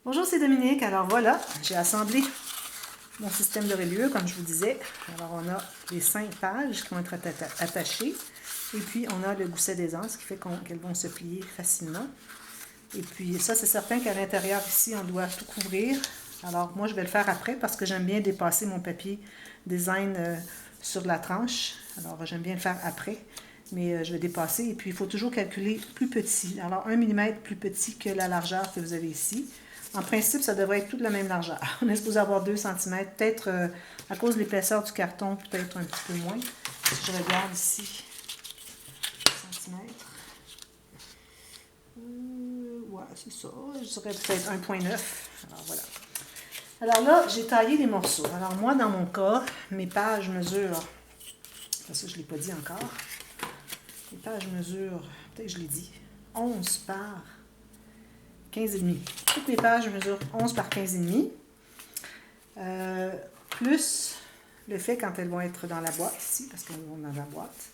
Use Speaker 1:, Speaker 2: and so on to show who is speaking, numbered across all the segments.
Speaker 1: Bonjour, c'est Dominique. Alors voilà, j'ai assemblé mon système de reliure, comme je vous disais. Alors on a les 5 pages qui vont être attachées. Et puis on a le gousset d'aisance, ce qui fait qu'elles vont se plier facilement. Et puis ça, c'est certain qu'à l'intérieur ici, on doit tout couvrir. Alors moi, je vais le faire après parce que j'aime bien dépasser mon papier design sur la tranche. Alors j'aime bien le faire après, mais je vais dépasser. Et puis il faut toujours calculer plus petit. Alors 1 mm plus petit que la largeur que vous avez ici. En principe, ça devrait être toute la même largeur. On est supposé avoir 2 cm. Peut-être, à cause de l'épaisseur du carton, peut-être un petit peu moins. Si je regarde ici, cm. Ouais, c'est ça. Je dirais peut-être 1,9. Alors, voilà. Alors là, j'ai taillé les morceaux. Alors moi, dans mon cas, mes pages mesurent... Ça, je ne l'ai pas dit encore. Les pages mesurent, peut-être que je l'ai dit, 11 par 15,5. Toutes les pages mesurent 11 par 15,5. Plus le fait quand elles vont être dans la boîte ici, parce qu'elles vont dans la boîte.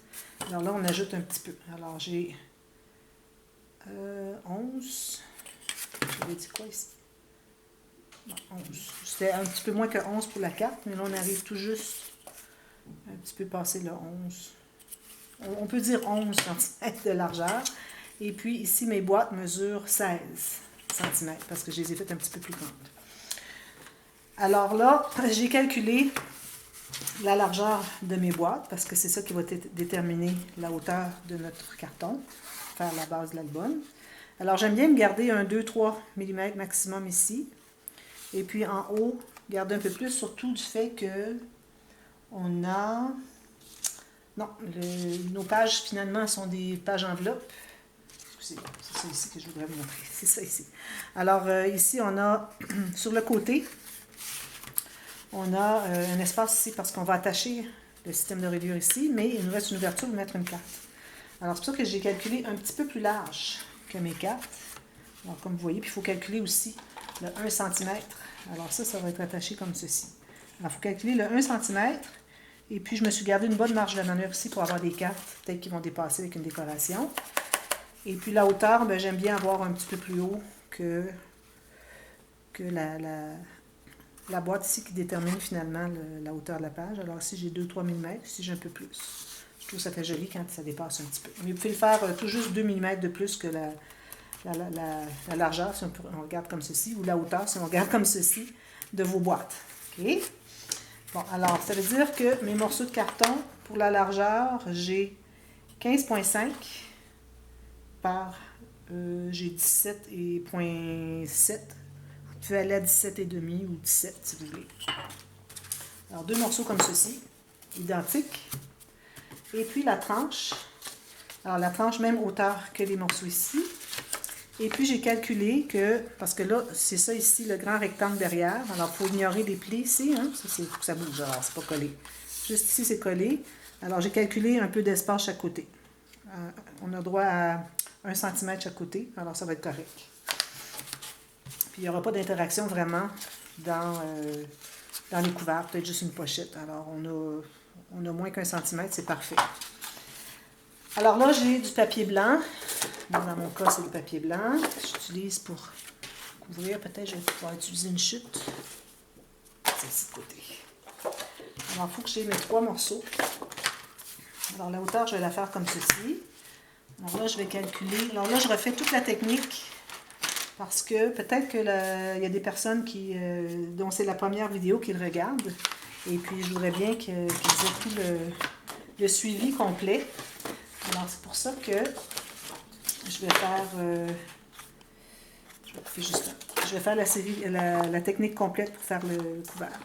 Speaker 1: Alors là, on ajoute un petit peu. Alors j'ai 11. J'avais dit quoi ici? Non, 11. C'était un petit peu moins que 11 pour la carte, mais là, on arrive tout juste un petit peu passé le 11. On peut dire 11 cm de largeur. Et puis ici, mes boîtes mesurent 16 cm parce que je les ai faites un petit peu plus grandes. Alors là, j'ai calculé la largeur de mes boîtes parce que c'est ça qui va déterminer la hauteur de notre carton, faire la base de l'album. Alors j'aime bien me garder un 2-3 mm maximum ici. Et puis en haut, garder un peu plus, surtout du fait que on a... Non, nos pages finalement sont des pages enveloppes. C'est ça ici que je voudrais vous montrer. C'est ça ici. Alors ici, on a sur le côté, on a un espace ici parce qu'on va attacher le système de reliure ici, mais il nous reste une ouverture pour mettre une carte. Alors c'est pour ça que j'ai calculé un petit peu plus large que mes cartes. Alors comme vous voyez, puis il faut calculer aussi le 1 cm. Alors ça va être attaché comme ceci. Alors il faut calculer le 1 cm. Et puis, je me suis gardé une bonne marge de manœuvre ici pour avoir des cartes, peut-être qui vont dépasser avec une décoration. Et puis, la hauteur, ben, j'aime bien avoir un petit peu plus haut que la boîte ici qui détermine finalement la hauteur de la page. Alors, ici, j'ai 2-3 mm, ici, j'ai un peu plus. Je trouve que ça fait joli quand ça dépasse un petit peu. Mais vous pouvez le faire tout juste 2 mm de plus que la largeur, si on regarde comme ceci, ou la hauteur, si on regarde comme ceci, de vos boîtes. OK? Bon, alors, ça veut dire que mes morceaux de carton, pour la largeur, j'ai 15,5 par, j'ai 17,7. Vous pouvez aller à 17,5 ou 17 si vous voulez. Alors, 2 morceaux comme ceci, identiques. Et puis la tranche. Alors, la tranche, même hauteur que les morceaux ici. Et puis, j'ai calculé que, parce que là, c'est ça ici, le grand rectangle derrière. Alors, il faut ignorer les plis ici, hein? Ça, c'est pour que ça bouge. Alors, c'est pas collé. Juste ici, c'est collé. Alors, j'ai calculé un peu d'espace chaque côté. On a droit à 1 cm chaque côté. Alors, ça va être correct. Puis, il n'y aura pas d'interaction vraiment dans les couverts. Peut-être juste une pochette. Alors, on a moins qu'1 cm. C'est parfait. Alors là, j'ai du papier blanc. Dans mon cas, c'est du papier blanc que j'utilise pour couvrir. Peut-être que je vais pouvoir utiliser une chute. C'est ici de côté. Alors, il faut que j'ai mes 3 morceaux. Alors, la hauteur, je vais la faire comme ceci. Alors là, je vais calculer. Alors là, je refais toute la technique parce que peut-être qu'il y a des personnes dont c'est la première vidéo qu'ils regardent. Et puis, je voudrais bien qu'ils aient tout le suivi complet. Alors, c'est pour ça que je vais faire... je vais faire la technique complète pour faire le couvert.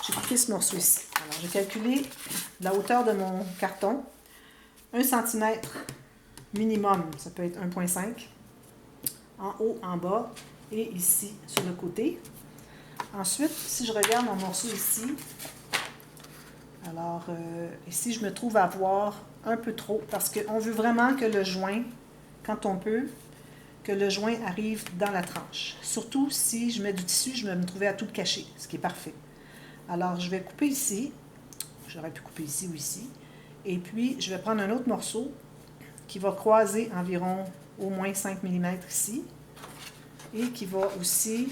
Speaker 1: J'ai coupé ce morceau ici. Alors, j'ai calculé la hauteur de mon carton. 1 cm minimum, ça peut être 1,5. En haut, en bas et ici, sur le côté. Ensuite, si je regarde mon morceau ici, alors ici, je me trouve à avoir un peu trop parce qu'on veut vraiment que le joint, quand on peut, que le joint arrive dans la tranche. Surtout si je mets du tissu, je vais me trouver à tout cacher, ce qui est parfait. Alors, je vais couper ici. J'aurais pu couper ici ou ici. Et puis, je vais prendre un autre morceau qui va croiser environ au moins 5 mm ici. et qui va aussi,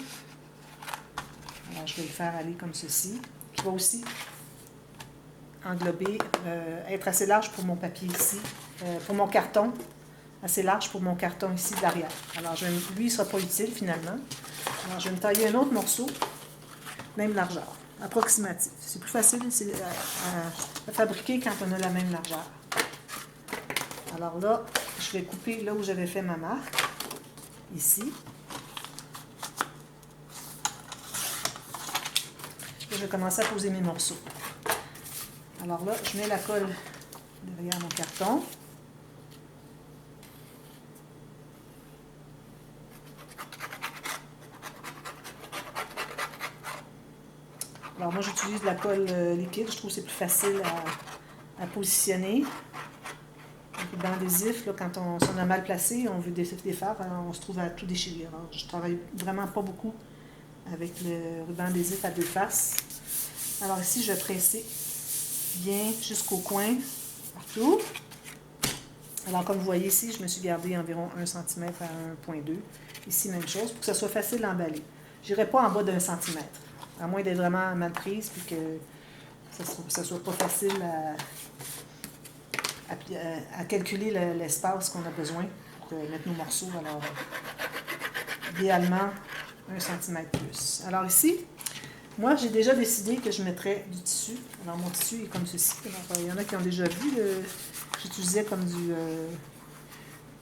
Speaker 1: alors je vais le faire aller comme ceci, qui va aussi englober, être assez large pour mon papier ici, pour mon carton, assez large pour mon carton ici derrière. Alors lui, il ne sera pas utile finalement. Alors je vais me tailler un autre morceau, même largeur, approximatif. C'est plus facile à fabriquer quand on a la même largeur. Alors là, je vais couper là où j'avais fait ma marque, ici. Et je vais commencer à poser mes morceaux. Alors là, je mets la colle derrière mon carton. Alors moi, j'utilise la colle liquide. Je trouve que c'est plus facile à positionner. Le ruban adhésif, là, quand on a mal placé, on veut défaire, on se trouve à tout déchirer. Alors, je travaille vraiment pas beaucoup avec le ruban adhésif à deux faces. Alors ici, je vais presser bien jusqu'au coin, partout. Alors comme vous voyez ici, je me suis gardé environ 1 cm à 1,2. Ici, même chose, pour que ça soit facile à emballer. Je n'irai pas en bas d'1 cm, à moins d'être vraiment mal prise, puis que ça ne soit pas facile à calculer l'espace qu'on a besoin pour mettre nos morceaux. Alors, idéalement, 1 cm plus. Alors ici, moi, j'ai déjà décidé que je mettrais du tissu. Alors, mon tissu est comme ceci. Alors, il y en a qui ont déjà vu. J'utilisais comme du...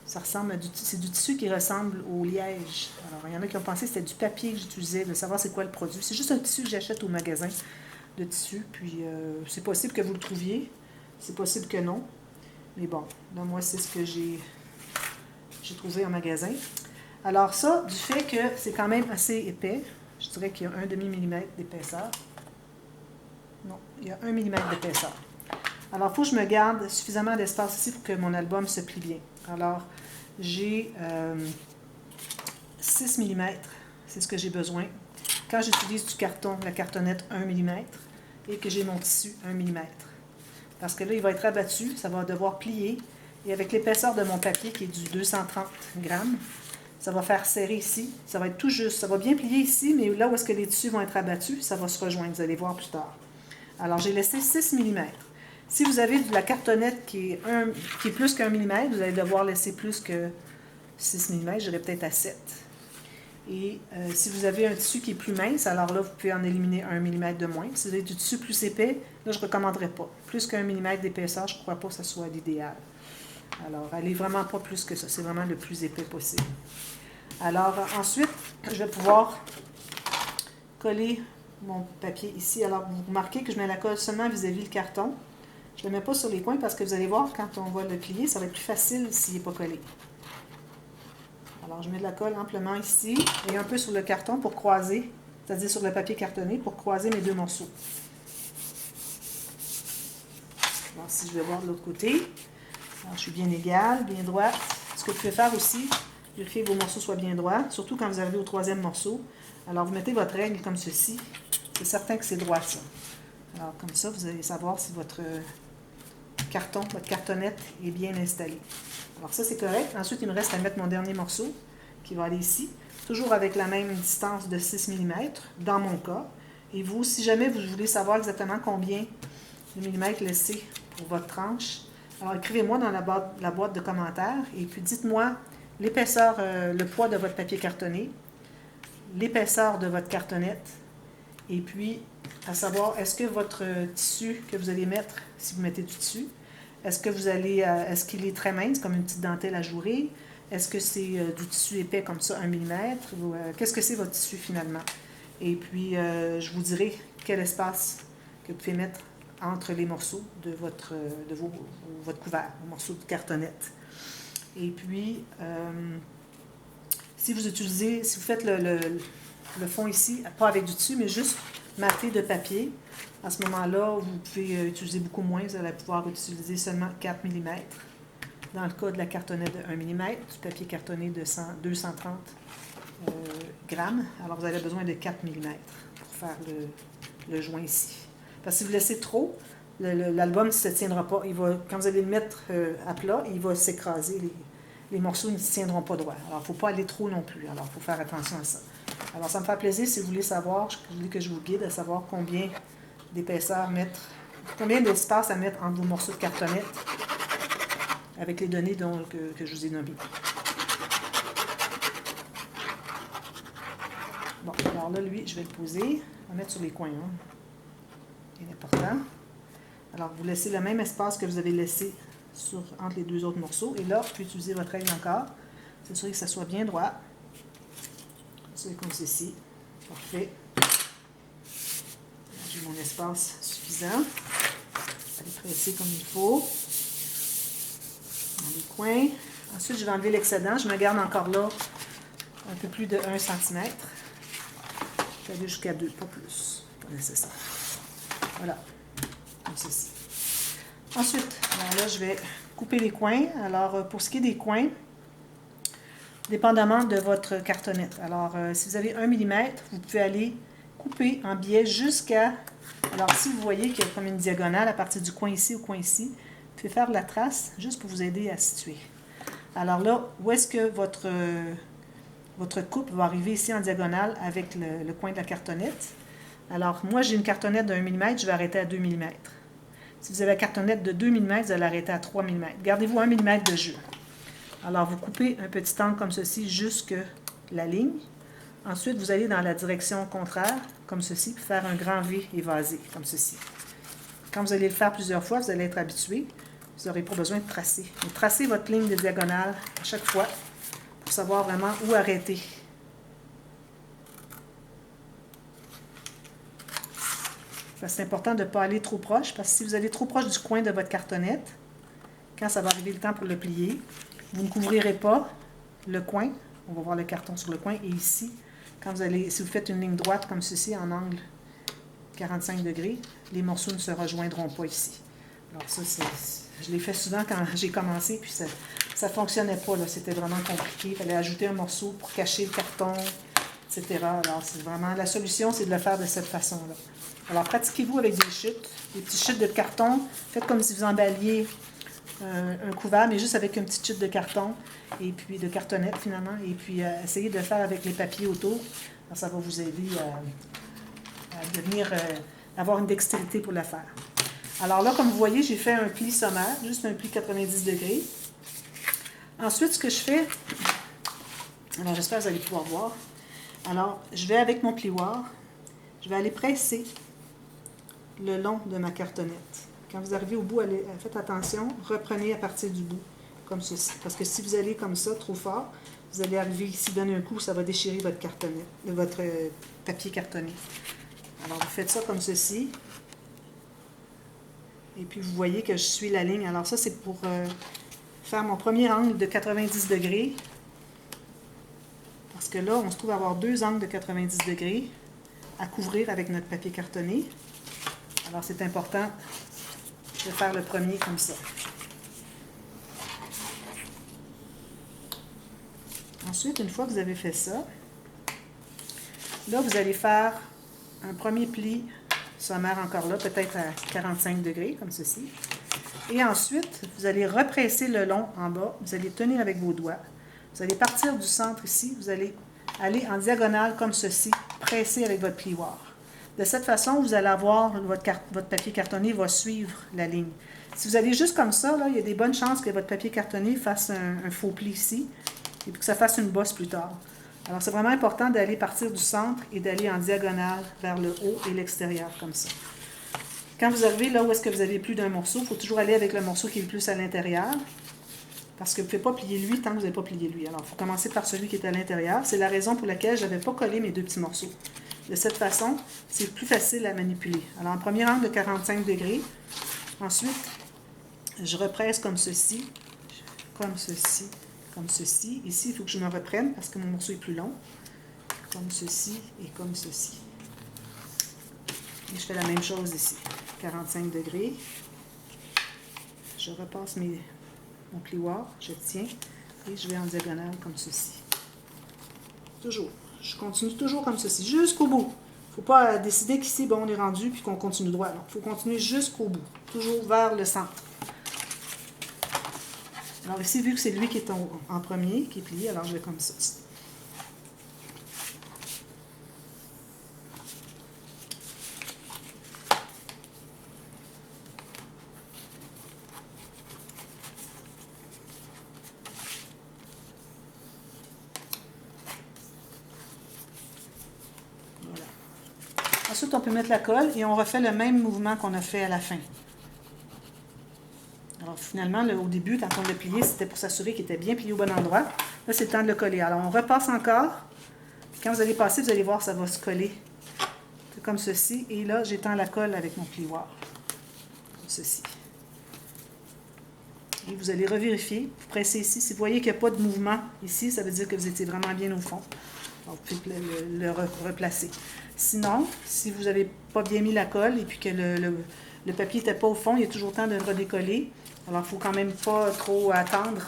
Speaker 1: ça ressemble à c'est du tissu qui ressemble au liège. Alors, il y en a qui ont pensé que c'était du papier que j'utilisais, de savoir c'est quoi le produit. C'est juste un tissu que j'achète au magasin de tissu. Puis, c'est possible que vous le trouviez. C'est possible que non. Mais bon, là, moi, c'est ce que j'ai trouvé en magasin. Alors ça, du fait que c'est quand même assez épais, je dirais qu'il y a un demi-millimètre d'épaisseur. Non, il y a 1 millimètre d'épaisseur. Alors, il faut que je me garde suffisamment d'espace ici pour que mon album se plie bien. Alors, j'ai 6 mm, c'est ce que j'ai besoin. Quand j'utilise du carton, la cartonnette 1 mm, et que j'ai mon tissu 1 mm. Parce que là, il va être abattu, ça va devoir plier. Et avec l'épaisseur de mon papier, qui est du 230 grammes, ça va faire serrer ici. Ça va être tout juste. Ça va bien plier ici, mais là où est-ce que les tissus vont être abattus, ça va se rejoindre. Vous allez voir plus tard. Alors, j'ai laissé 6 mm. Si vous avez de la cartonnette qui est plus qu'1 mm, vous allez devoir laisser plus que 6 mm. J'aurais peut-être à 7. Et si vous avez un tissu qui est plus mince, alors là, vous pouvez en éliminer 1 mm de moins. Si vous avez du tissu plus épais, là, je ne recommanderais pas. Plus qu'1 mm d'épaisseur, je ne crois pas que ce soit l'idéal. Alors, allez vraiment pas plus que ça. C'est vraiment le plus épais possible. Alors, ensuite, je vais pouvoir coller mon papier ici. Alors, vous remarquez que je mets la colle seulement vis-à-vis le carton. Je ne le mets pas sur les coins parce que vous allez voir, quand on va le plier, ça va être plus facile s'il n'est pas collé. Alors, je mets de la colle amplement ici et un peu sur le carton pour croiser, c'est-à-dire sur le papier cartonné, pour croiser mes deux morceaux. Alors, si je vais voir de l'autre côté, alors, je suis bien égale, bien droite. Ce que vous pouvez faire aussi, vérifiez que vos morceaux soient bien droits, surtout quand vous arrivez au troisième morceau. Alors, vous mettez votre règle comme ceci. C'est certain que c'est droit, ça. Alors, comme ça, vous allez savoir si votre carton, votre cartonnette est bien installée. Alors, ça, c'est correct. Ensuite, il me reste à mettre mon dernier morceau qui va aller ici, toujours avec la même distance de 6 mm, dans mon cas. Et vous, si jamais vous voulez savoir exactement combien de millimètres laisser pour votre tranche, alors écrivez-moi dans la boîte de commentaires et puis dites-moi l'épaisseur, le poids de votre papier cartonné, l'épaisseur de votre cartonnette, et puis à savoir, est-ce que votre tissu que vous allez mettre, si vous mettez du tissu, est-ce qu'il est très mince, comme une petite dentelle ajourée? Est-ce que c'est du tissu épais comme ça, 1 mm? Qu'est-ce que c'est votre tissu finalement? Et puis, je vous dirai quel espace que vous pouvez mettre entre les morceaux de votre couvert, vos morceaux de cartonnette. Et puis, si vous faites le fond ici, pas avec du tissu, mais juste maté de papier, à ce moment-là, vous pouvez utiliser beaucoup moins. Vous allez pouvoir utiliser seulement 4 mm. Dans le cas de la cartonnette de 1 mm, du papier cartonné de 230 grammes, alors vous avez besoin de 4 mm pour faire le joint ici. Parce que si vous laissez trop, l'album ne se tiendra pas. Quand vous allez le mettre à plat, il va s'écraser. les morceaux ne tiendront pas droit. Alors, il ne faut pas aller trop non plus. Alors, il faut faire attention à ça. Alors, ça me fait plaisir si vous voulez savoir, je voulais que je vous guide à savoir combien d'épaisseur mettre, combien d'espace à mettre entre vos morceaux de cartonnette avec les données que je vous ai nommées. Bon, alors là, lui, je vais le poser. On va mettre sur les coins. Hein. C'est important. Alors, vous laissez le même espace que vous avez laissé entre les deux autres morceaux. Et là, vous pouvez utiliser votre règle encore. S'assurer que ça soit bien droit. C'est comme ceci. Parfait. J'ai mon espace suffisant. Allez presser comme il faut. Dans les coins. Ensuite, je vais enlever l'excédent. Je me garde encore là un peu plus de 1 cm. Je vais aller jusqu'à 2, pas plus. Pas nécessaire. Voilà. Comme ceci. Ensuite, alors là, je vais couper les coins. Alors, pour ce qui est des coins, dépendamment de votre cartonnette. Alors, si vous avez 1 mm, vous pouvez aller couper en biais jusqu'à... Alors, si vous voyez qu'il y a comme une diagonale à partir du coin ici au coin ici, vous pouvez faire la trace juste pour vous aider à situer. Alors là, où est-ce que votre coupe va arriver ici en diagonale avec le coin de la cartonnette? Alors, moi, j'ai une cartonnette de 1 mm, je vais arrêter à 2 mm. Si vous avez la cartonnette de 2 mm, vous allez arrêter à 3 mm. Gardez-vous 1 mm de jeu. Alors, vous coupez un petit angle comme ceci jusque la ligne. Ensuite, vous allez dans la direction contraire, comme ceci, puis faire un grand V évasé, comme ceci. Quand vous allez le faire plusieurs fois, vous allez être habitué. Vous n'aurez pas besoin de tracer. Mais tracez votre ligne de diagonale à chaque fois pour savoir vraiment où arrêter. C'est important de ne pas aller trop proche, parce que si vous allez trop proche du coin de votre cartonnette, quand ça va arriver le temps pour le plier, vous ne couvrirez pas le coin. On va voir le carton sur le coin. Et ici, quand vous allez, si vous faites une ligne droite comme ceci, en angle 45 degrés, les morceaux ne se rejoindront pas ici. Alors ça, je l'ai fait souvent quand j'ai commencé, puis ça ne fonctionnait pas. C'était vraiment compliqué. Il fallait ajouter un morceau pour cacher le carton, etc. Alors, c'est vraiment la solution, c'est de le faire de cette façon-là. Alors, pratiquez-vous avec des chutes, des petites chutes de carton. Faites comme si vous emballiez un couvert, mais juste avec une petite chute de carton, et puis de cartonnette finalement, et puis essayez de le faire avec les papiers autour. Alors, ça va vous aider à devenir, avoir une dextérité pour le faire. Alors là, comme vous voyez, j'ai fait un pli sommaire, juste un pli 90 degrés. Ensuite, ce que je fais, alors j'espère que vous allez pouvoir voir. Alors, je vais avec mon plioir, je vais aller presser le long de ma cartonnette. Quand vous arrivez au bout, faites attention, reprenez à partir du bout, comme ceci. Parce que si vous allez comme ça, trop fort, vous allez arriver ici, donner un coup, ça va déchirer votre cartonnette, votre papier cartonné. Alors, vous faites ça comme ceci. Et puis, vous voyez que je suis la ligne. Alors, ça, c'est pour faire mon premier angle de 90 degrés. Parce que là, on se trouve à avoir deux angles de 90 degrés à couvrir avec notre papier cartonné. Alors, c'est important de faire le premier comme ça. Ensuite, une fois que vous avez fait ça, là, vous allez faire un premier pli sommaire encore là, peut-être à 45 degrés, comme ceci. Et ensuite, vous allez represser le long en bas. Vous allez tenir avec vos doigts. Vous allez partir du centre ici. Vous allez aller en diagonale comme ceci, presser avec votre plioir. De cette façon, vous allez avoir, votre papier cartonné va suivre la ligne. Si vous allez juste comme ça, là, il y a des bonnes chances que votre papier cartonné fasse un faux pli ici et puis que ça fasse une bosse plus tard. Alors, c'est vraiment important d'aller partir du centre et d'aller en diagonale vers le haut et l'extérieur, comme ça. Quand vous arrivez là où est-ce que vous avez plus d'un morceau, il faut toujours aller avec le morceau qui est le plus à l'intérieur, parce que vous ne pouvez pas plier lui tant que vous n'avez pas plié lui. Alors, il faut commencer par celui qui est à l'intérieur. C'est la raison pour laquelle je n'avais pas collé mes deux petits morceaux. De cette façon, c'est plus facile à manipuler. Alors, en premier angle de 45 degrés. Ensuite, je represse comme ceci, comme ceci, comme ceci. Ici, il faut que je me reprenne parce que mon morceau est plus long. Comme ceci et comme ceci. Et je fais la même chose ici. 45 degrés. Je repasse mon plioir, je tiens et je vais en diagonale comme ceci. Toujours. Je continue toujours comme ceci, jusqu'au bout. Il ne faut pas décider qu'ici, bon, on est rendu puis qu'on continue droit. Il faut continuer jusqu'au bout, toujours vers le centre. Alors ici, vu que c'est lui qui est en premier, qui est plié, alors je vais comme ça. Voilà. Ensuite, on peut mettre la colle et on refait le même mouvement qu'on a fait à la fin. Alors finalement, au début, quand on l'a plié, c'était pour s'assurer qu'il était bien plié au bon endroit. Là, c'est le temps de le coller. Alors, on repasse encore. Puis quand vous allez passer, vous allez voir, ça va se coller. C'est comme ceci. Et là, j'étends la colle avec mon plioir. Comme ceci. Et vous allez revérifier. Vous pressez ici. Si vous voyez qu'il n'y a pas de mouvement ici, ça veut dire que vous étiez vraiment bien au fond. Donc, vous pouvez le replacer. Sinon, si vous n'avez pas bien mis la colle et puis que le papier n'était pas au fond, il y a toujours temps de le redécoller. Alors, il ne faut quand même pas trop attendre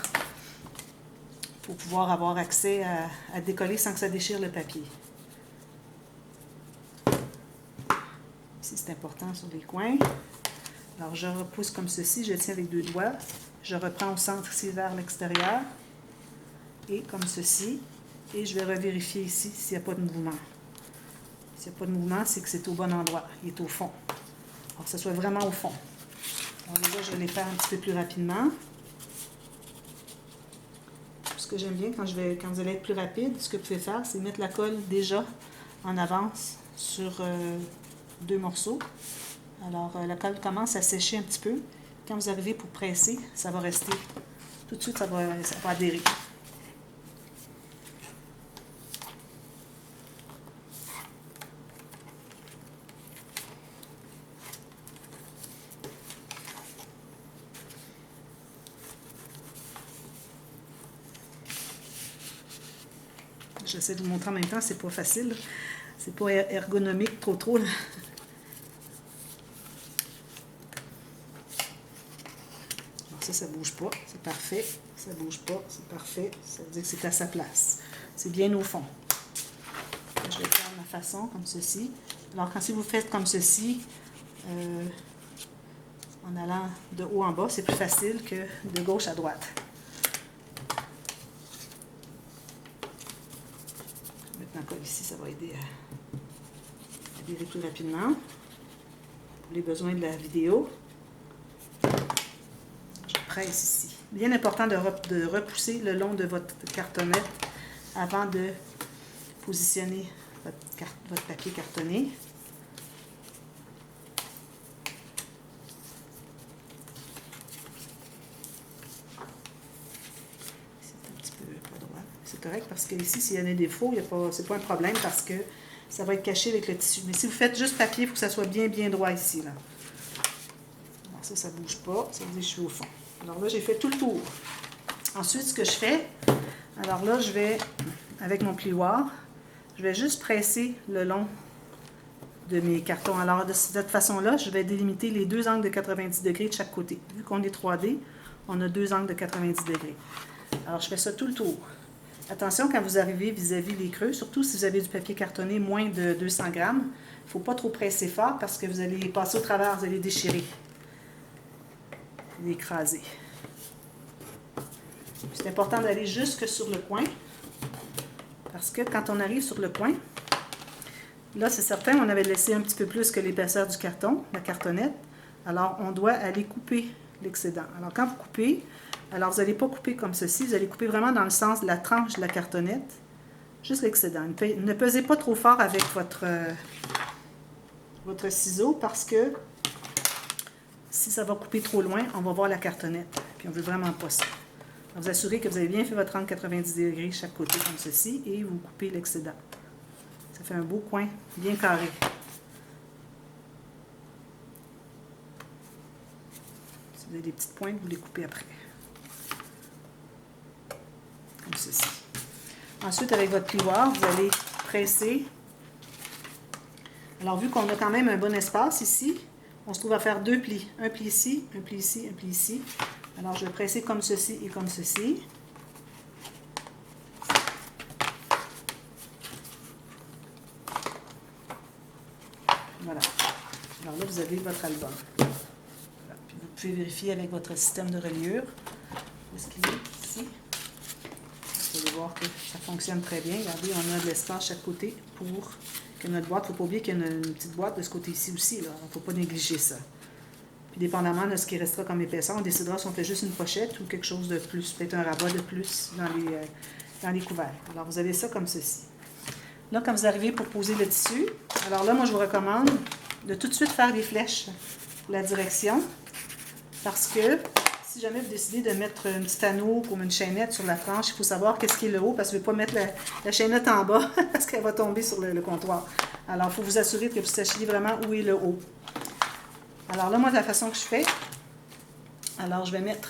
Speaker 1: pour pouvoir avoir accès à décoller sans que ça déchire le papier. Ici, c'est important sur les coins. Alors, je repousse comme ceci, je tiens avec 2 doigts. Je reprends au centre ici vers l'extérieur. Et comme ceci. Et je vais revérifier ici s'il n'y a pas de mouvement. S'il n'y a pas de mouvement, c'est que c'est au bon endroit. Il est au fond. Alors, que ce soit vraiment au fond. Alors, déjà, je vais les faire un petit peu plus rapidement. Ce que j'aime bien, quand vous allez être plus rapide, ce que vous pouvez faire, c'est mettre la colle déjà en avance sur 2 morceaux. Alors, la colle commence à sécher un petit peu. Quand vous arrivez pour presser, ça va rester. Tout de suite, ça va adhérer. J'essaie de vous montrer en même temps, c'est pas facile. C'est pas ergonomique trop. Là. Alors ça bouge pas, c'est parfait. Ça bouge pas, c'est parfait. Ça veut dire que c'est à sa place. C'est bien au fond. Je vais faire ma façon, comme ceci. Alors, si vous faites comme ceci, en allant de haut en bas, c'est plus facile que de gauche à droite. Colle ici, ça va aider à adhérer plus rapidement. Pour les besoins de la vidéo, je presse ici. Bien important de repousser le long de votre cartonnette avant de positionner votre papier cartonné. C'est correct parce que ici, s'il y a des défauts, c'est pas un problème parce que ça va être caché avec le tissu. Mais si vous faites juste papier, il faut que ça soit bien droit ici. Là. Alors ça ne bouge pas. Ça veut dire que je suis au fond. Alors là, j'ai fait tout le tour. Ensuite, ce que je fais, alors là, je vais, avec mon plioir, je vais juste presser le long de mes cartons. Alors de cette façon-là, je vais délimiter les 2 angles de 90 degrés de chaque côté. Vu qu'on est 3D, on a 2 angles de 90 degrés. Alors, je fais ça tout le tour. Attention, quand vous arrivez vis-à-vis les creux, surtout si vous avez du papier cartonné moins de 200 grammes, il ne faut pas trop presser fort parce que vous allez passer au travers, vous allez déchirer, l'écraser. C'est important d'aller jusque sur le coin parce que quand on arrive sur le coin, là, c'est certain, on avait laissé un petit peu plus que l'épaisseur du carton, la cartonnette. Alors, on doit aller couper l'excédent. Alors, quand vous coupez, alors vous n'allez pas couper comme ceci, vous allez couper vraiment dans le sens de la tranche de la cartonnette, juste l'excédent. Ne pesez pas trop fort avec votre ciseau parce que si ça va couper trop loin, on va voir la cartonnette. Puis on ne veut vraiment pas ça. Alors, vous assurez que vous avez bien fait votre angle 90 degrés chaque côté comme ceci et vous coupez l'excédent. Ça fait un beau coin bien carré. Si vous avez des petites pointes, vous les coupez après. Comme ceci. Ensuite, avec votre plioir, vous allez presser. Alors, vu qu'on a quand même un bon espace ici, on se trouve à faire 2 plis. Un pli ici, un pli ici, un pli ici. Alors, je vais presser comme ceci et comme ceci. Voilà. Alors là, vous avez votre album. Voilà. Puis vous pouvez vérifier avec votre système de reliure. Où est-ce qu'il est? Ici. Vous allez voir que ça fonctionne très bien. Regardez, on a de l'espace chaque côté pour que notre boîte, il ne faut pas oublier qu'il y a une petite boîte de ce côté-ci aussi. Il ne faut pas négliger ça. Puis dépendamment de ce qui restera comme épaisseur, on décidera si on fait juste une pochette ou quelque chose de plus, peut-être un rabat de plus dans les couverts. Alors vous avez ça comme ceci. Là, quand vous arrivez pour poser le tissu, alors là, moi je vous recommande de tout de suite faire des flèches pour la direction, parce que si jamais vous décidez de mettre un petit anneau comme une chaînette sur la planche, il faut savoir qu'est-ce qui est le haut, parce que vous ne pouvez pas mettre la chaînette en bas, parce qu'elle va tomber sur le comptoir. Alors, il faut vous assurer que vous sachiez vraiment où est le haut. Alors là, moi, de la façon que je fais, alors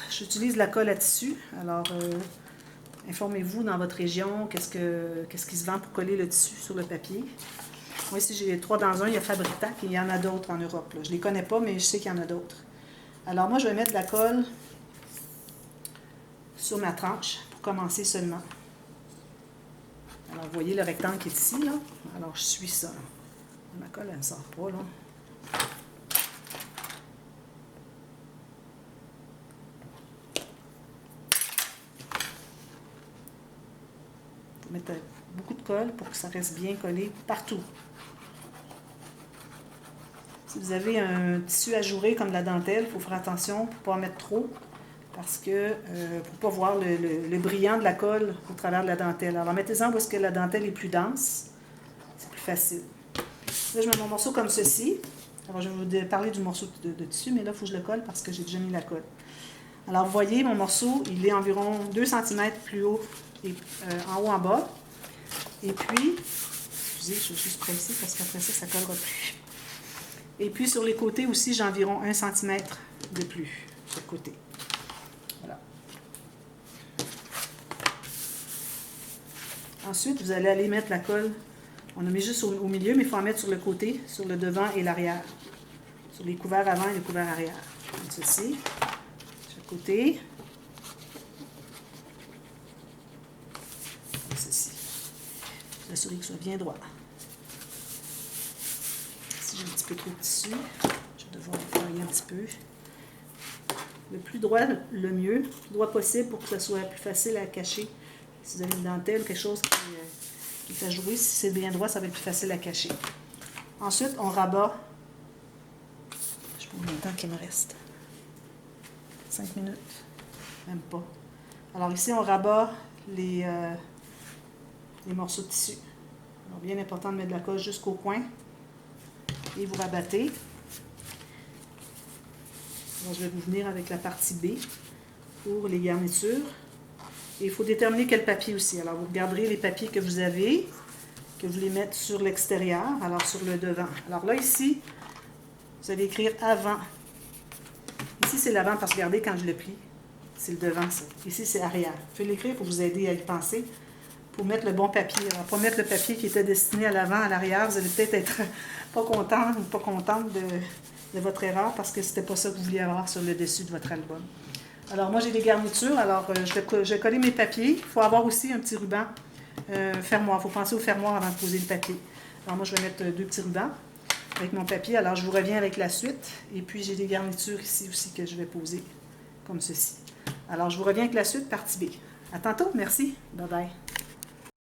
Speaker 1: j'utilise la colle à tissu. Alors, informez-vous dans votre région, qu'est-ce qui se vend pour coller le tissu sur le papier. Moi, ici, j'ai 3 dans 1, il y a Fabri-Tac et il y en a d'autres en Europe. Là. Je ne les connais pas, mais je sais qu'il y en a d'autres. Alors moi, je vais mettre de la colle sur ma tranche pour commencer seulement. Alors, vous voyez le rectangle qui est ici, là. Alors, je suis ça. Ma colle, elle ne sort pas, là. Il faut mettre beaucoup de colle pour que ça reste bien collé partout. Si vous avez un tissu ajouré comme de la dentelle, il faut faire attention pour ne pas en mettre trop, parce que pour ne pas voir le brillant de la colle au travers de la dentelle. Alors mettez-en où est-ce que la dentelle est plus dense, c'est plus facile. Là, je mets mon morceau comme ceci. Alors je vais vous parler du morceau de tissu, mais là, il faut que je le colle parce que j'ai déjà mis la colle. Alors vous voyez, mon morceau, il est environ 2 cm plus haut, et, en haut en bas. Et puis, excusez, je vais juste presser parce qu'après ça, ça ne collera plus. Et puis sur les côtés aussi, j'ai environ 1 cm de plus sur le côté. Voilà. Ensuite, vous allez aller mettre la colle. On a mis juste au milieu, mais il faut en mettre sur le côté, sur le devant et l'arrière. Sur les couverts avant et les couverts arrière. Comme ceci. Chaque côté. Comme ceci. Vous assurez qu'il soit bien droit. Si j'ai un petit peu trop de tissu, je vais devoir travailler un petit peu. Le plus droit, le mieux. Le plus droit possible pour que ça soit plus facile à cacher. Si vous avez une dentelle ou quelque chose qui fait jouer, si c'est bien droit, ça va être plus facile à cacher. Ensuite, on rabat. Je sais pas combien de temps qu'il me reste. 5 minutes. Même pas. Alors ici, on rabat les morceaux de tissu. Alors, bien important de mettre de la colle jusqu'au coin. Et vous rabattez. Alors, je vais vous venir avec la partie B pour les garnitures. Et il faut déterminer quel papier aussi. Alors, vous regarderez les papiers que vous avez, que vous les mettez sur l'extérieur, alors sur le devant. Alors là, ici, vous allez écrire avant. Ici, c'est l'avant parce que regardez quand je le plie, c'est le devant, ça. Ici, c'est arrière. Vous pouvez l'écrire pour vous aider à y penser, pour mettre le bon papier. Alors, pas mettre le papier qui était destiné à l'avant, à l'arrière, vous allez peut-être être pas content ou pas contente de votre erreur parce que c'était pas ça que vous vouliez avoir sur le dessus de votre album. Alors, moi, j'ai des garnitures. Alors, je vais coller mes papiers. Il faut avoir aussi un petit ruban fermoir. Il faut penser au fermoir avant de poser le papier. Alors, moi, je vais mettre 2 petits rubans avec mon papier. Alors, je vous reviens avec la suite. Et puis, j'ai des garnitures ici aussi que je vais poser comme ceci. Alors, je vous reviens avec la suite, partie B. À tantôt. Merci. Bye bye.